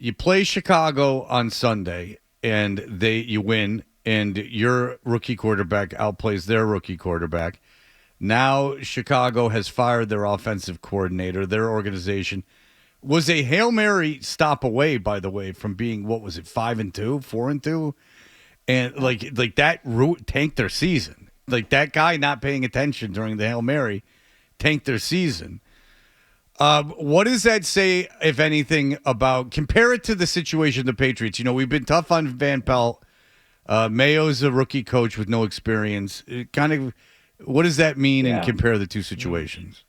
you play Chicago on Sunday, and you win, and your rookie quarterback outplays their rookie quarterback. Now Chicago has fired their offensive coordinator. Their organization was a Hail Mary stop away, by the way, from being, what was it, 5-2, 4-2, and like that tanked their season. Like that guy not paying attention during the Hail Mary tanked their season. What does that say, if anything, about compare it to the situation of the Patriots? You know, we've been tough on Van Pelt. Mayo's a rookie coach with no experience. What does that mean, and Yeah. compare the two situations?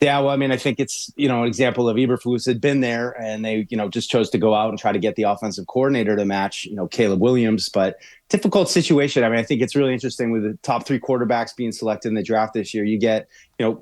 Yeah, well, I mean, I think it's, an example of Eberflus had been there and they, just chose to go out and try to get the offensive coordinator to match, Caleb Williams. But difficult situation. I mean, I think it's really interesting with the top three quarterbacks being selected in the draft this year. You get,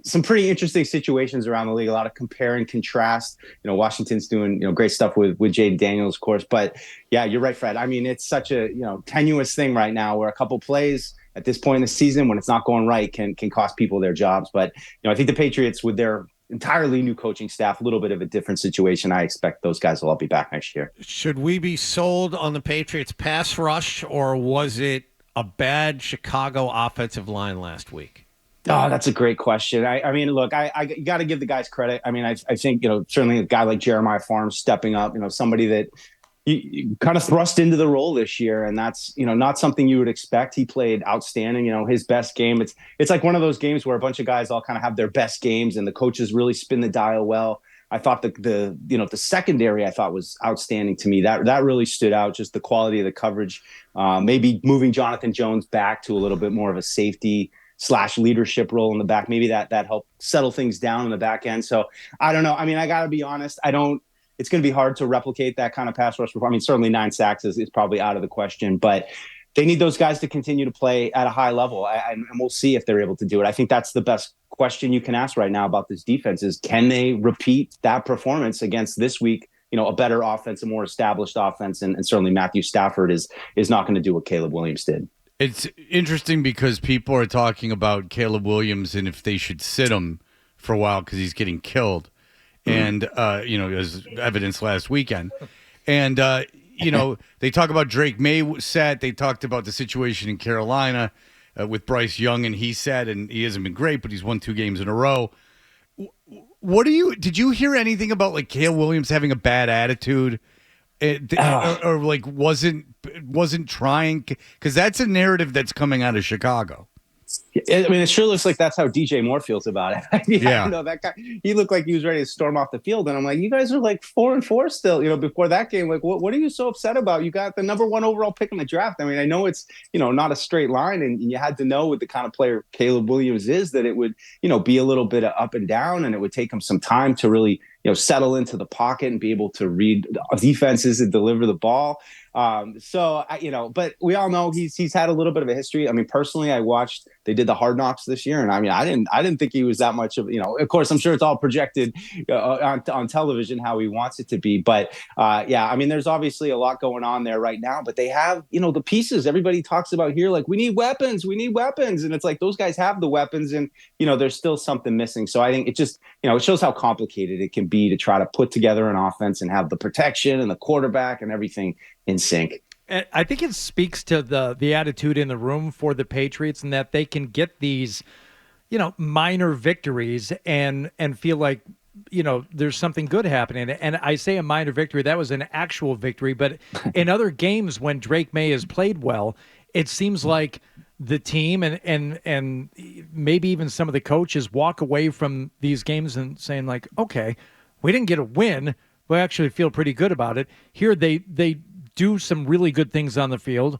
some pretty interesting situations around the league, a lot of compare and contrast. Washington's doing, great stuff with Jade Daniels, of course. But yeah, you're right, Fred. I mean, it's such a, tenuous thing right now where a couple plays at this point in the season when it's not going right can cost people their jobs. But, I think the Patriots with their entirely new coaching staff, a little bit of a different situation. I expect those guys will all be back next year. Should we be sold on the Patriots pass rush, or was it a bad Chicago offensive line last week? Oh, that's a great question. I mean, look, I got to give the guys credit. I mean, I think, certainly a guy like Jeremiah Farms stepping up, somebody that you kind of thrust into the role this year, and that's not something you would expect. He played outstanding. His best game. It's like one of those games where a bunch of guys all kind of have their best games, and the coaches really spin the dial well. I thought the secondary I thought was outstanding to me. That really stood out. Just the quality of the coverage. Maybe moving Jonathan Jones back to a little bit more of a safety / leadership role in the back. Maybe that helped settle things down in the back end. So I don't know. I mean, I got to be honest. It's going to be hard to replicate that kind of pass rush performance. I mean, certainly 9 sacks is probably out of the question, but they need those guys to continue to play at a high level, and we'll see if they're able to do it. I think that's the best question you can ask right now about this defense is, can they repeat that performance against this week, a better offense, a more established offense, and certainly Matthew Stafford is not going to do what Caleb Williams did. It's interesting because people are talking about Caleb Williams and if they should sit him for a while because he's getting killed. And, as evidence last weekend. And, they talk about Drake May set. They talked about the situation in Carolina with Bryce Young, and he said, and he hasn't been great, but he's won 2 games in a row. Did you hear anything about, like, Caleb Williams having a bad attitude? Or like, wasn't trying? Because that's a narrative that's coming out of Chicago. I mean, it sure looks like that's how DJ Moore feels about it. I Yeah. don't know, that guy, he looked like he was ready to storm off the field. And I'm like, you guys are like 4-4 still, before that game. Like, what are you so upset about? You got the number 1 overall pick in the draft. I mean, I know it's, not a straight line, and you had to know with the kind of player Caleb Williams is that it would, be a little bit of up and down, and it would take him some time to really, settle into the pocket and be able to read defenses and deliver the ball. But we all know he's had a little bit of a history. I mean, personally, they did the Hard Knocks this year, and I mean, I didn't think he was that much of, of course, I'm sure it's all projected on television how he wants it to be. But I mean, there's obviously a lot going on there right now, but they have, the pieces everybody talks about here. Like, we need weapons. And it's like, those guys have the weapons, and, there's still something missing. So I think it just, it shows how complicated it can be to try to put together an offense and have the protection and the quarterback and everything in sync. I think it speaks to the attitude in the room for the Patriots, and that they can get these, minor victories and feel like, there's something good happening. And I say a minor victory, that was an actual victory. But in other games when Drake May has played well, it seems like the team and maybe even some of the coaches walk away from these games and saying, like, okay, we didn't get a win, but I actually feel pretty good about it. Here they do some really good things on the field,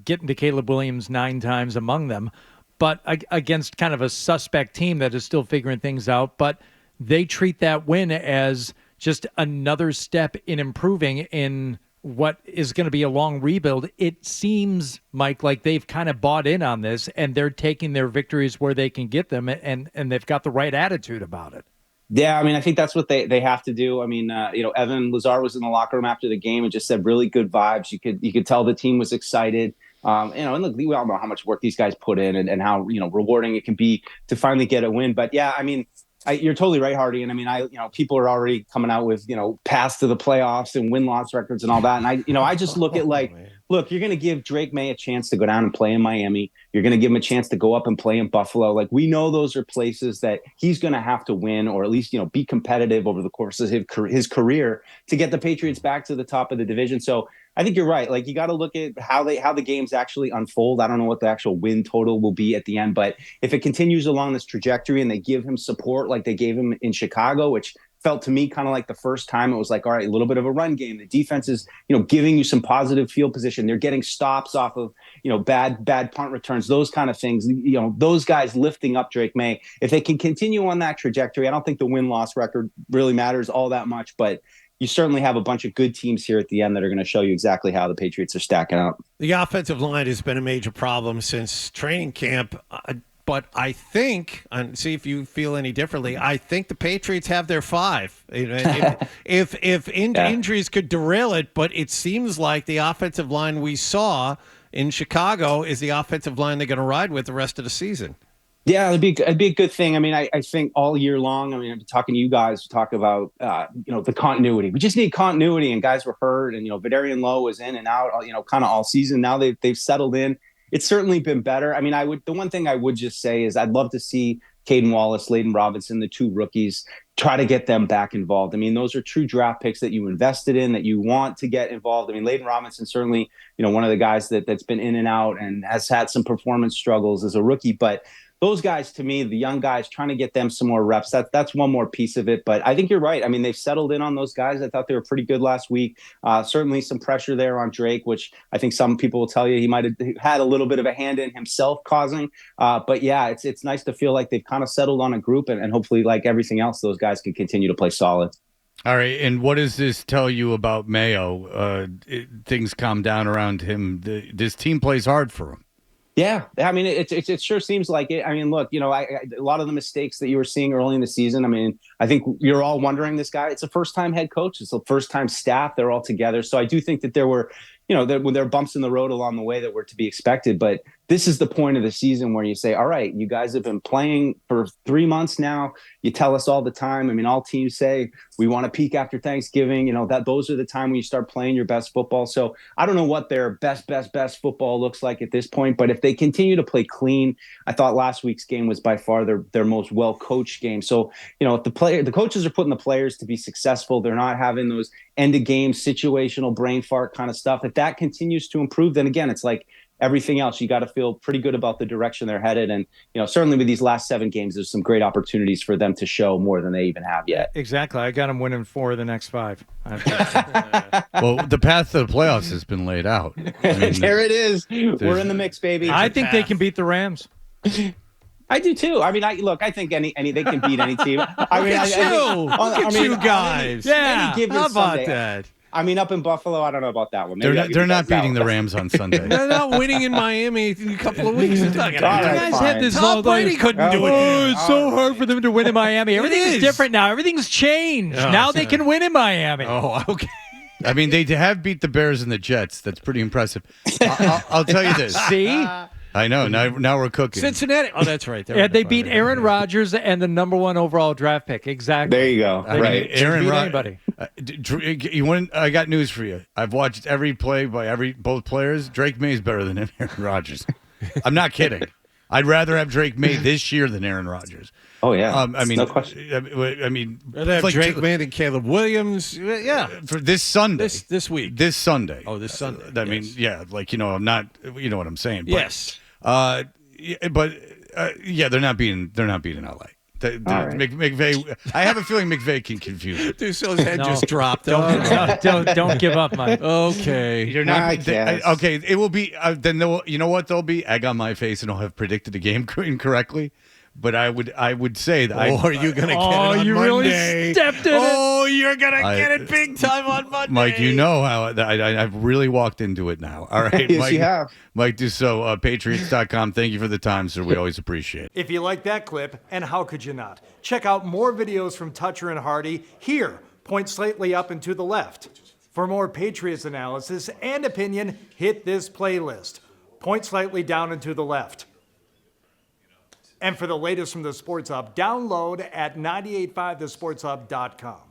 getting to Caleb Williams 9 times among them, but against kind of a suspect team that is still figuring things out. But they treat that win as just another step in improving in what is going to be a long rebuild. It seems, Mike, like they've kind of bought in on this, and they're taking their victories where they can get them, and they've got the right attitude about it. Yeah, I mean, I think that's what they have to do. I mean, Evan Lazar was in the locker room after the game and just said really good vibes. You could tell the team was excited. And look, we all know how much work these guys put in, and how, rewarding it can be to finally get a win. But yeah, I mean, You're totally right, Hardy. And I mean, people are already coming out with, paths to the playoffs and win-loss records and all that. And I just look at look, you're going to give Drake May a chance to go down and play in Miami. You're going to give him a chance to go up and play in Buffalo. Like, we know those are places that he's going to have to win, or at least, be competitive over the course of his career to get the Patriots back to the top of the division. So I think you're right. Like, you got to look at how the games actually unfold. I don't know what the actual win total will be at the end, but if it continues along this trajectory and they give him support like they gave him in Chicago, which felt to me kind of like the first time, it was like, all right, a little bit of a run game. The defense is, giving you some positive field position. They're getting stops off of, bad punt returns, those kind of things. Those guys lifting up Drake May. If they can continue on that trajectory, I don't think the win-loss record really matters all that much, but you certainly have a bunch of good teams here at the end that are going to show you exactly how the Patriots are stacking up. The offensive line has been a major problem since training camp. But I think, and see if you feel any differently, I think the Patriots have their 5. If injuries could derail it, but it seems like the offensive line we saw in Chicago is the offensive line they're going to ride with the rest of the season. Yeah, it'd be a good thing. I mean, I think all year long, I've been talking to you guys, talk about, the continuity. We just need continuity, and guys were hurt, and, Vidarian Lowe was in and out, kind of all season. Now they've settled in. It's certainly been better. I mean, the one thing I would just say is I'd love to see Caden Wallace, Layden Robinson, the 2 rookies, try to get them back involved. I mean, those are true draft picks that you invested in, that you want to get involved. I mean, Layden Robinson, certainly, one of the guys that's been in and out and has had some performance struggles as a rookie, but those guys, to me, the young guys, trying to get them some more reps, that's one more piece of it. But I think you're right. I mean, they've settled in on those guys. I thought they were pretty good last week. Certainly some pressure there on Drake, which I think some people will tell you he might have had a little bit of a hand in himself causing. But yeah, it's nice to feel like they've kind of settled on a group, and hopefully, like everything else, those guys can continue to play solid. All right, and what does this tell you about Mayo? Things calm down around him. This team plays hard for him. Yeah, I mean, it sure seems like it. I mean, look, a lot of the mistakes that you were seeing early in the season, I mean, I think you're all wondering, this guy, it's a first-time head coach. It's a first-time staff. They're all together. So I do think that there were, there were bumps in the road along the way that were to be expected. But this is the point of the season where you say, all right, you guys have been playing for 3 months now. You tell us all the time. I mean, all teams say we want to peak after Thanksgiving, that those are the time when you start playing your best football. So I don't know what their best football looks like at this point, but if they continue to play clean, I thought last week's game was by far their most well-coached game. So, if the coaches are putting the players to be successful, they're not having those end of game situational brain fart kind of stuff. If that continues to improve, then again, it's like everything else, you got to feel pretty good about the direction they're headed. And, certainly with these last 7 games, there's some great opportunities for them to show more than they even have yet. Exactly. I got them winning 4 of the next 5. Well, the path to the playoffs has been laid out. I mean, there it is. We're in the mix, baby. I think they can beat the Rams. I do too. I mean, I think any they can beat any team. I mean, Look at you guys. Yeah. How about that? I mean, up in Buffalo, I don't know about that one. Maybe they're not beating the Rams on Sunday. They're not winning in Miami in a couple of weeks. You guys had this Tom Brady couldn't do it. Oh, it's so hard for them to win in Miami. Everything's different now. Everything's changed. Now they can win in Miami. Oh, okay. I mean, they have beat the Bears and the Jets. That's pretty impressive. I'll tell you this. See? I know. Now we're cooking. Cincinnati. Oh, that's right. Yeah, they beat Aaron Rodgers and the number 1 overall draft pick. Exactly. There you go. Right. Aaron anybody. You want? I got news for you. I've watched every play by both players. Drake May is better than Aaron Rodgers. I'm not kidding. I'd rather have Drake May this year than Aaron Rodgers. Oh yeah. I mean, no question. I mean, have like Drake May and Caleb Williams. Yeah, for this Sunday. This week. This Sunday. Oh, this Sunday. I mean, yeah, like I'm not. You know what I'm saying? But, yes. Yeah, they're not beating LA. McVay. I have a feeling McVay can confuse it. Dussault's head just dropped. Don't give up, Mike. Okay, you're not. Okay, it will be. Then you know what? There'll be egg on my face, and I'll have predicted the game incorrectly. But I would say that. Are you gonna get it on you Monday? really stepped in it. You're gonna get it big time on Monday, Mike. You know how I've really walked into it now. All right, yes, Mike, you have. Mike Dussault, Patriots.com. Thank you for the time, sir. We always appreciate it. If you like that clip, and how could you not? Check out more videos from Toucher and Hardy here. Point slightly up and to the left. For more Patriots analysis and opinion, hit this playlist. Point slightly down and to the left. And for the latest from the Sports Hub, download at 985thesportshub.com.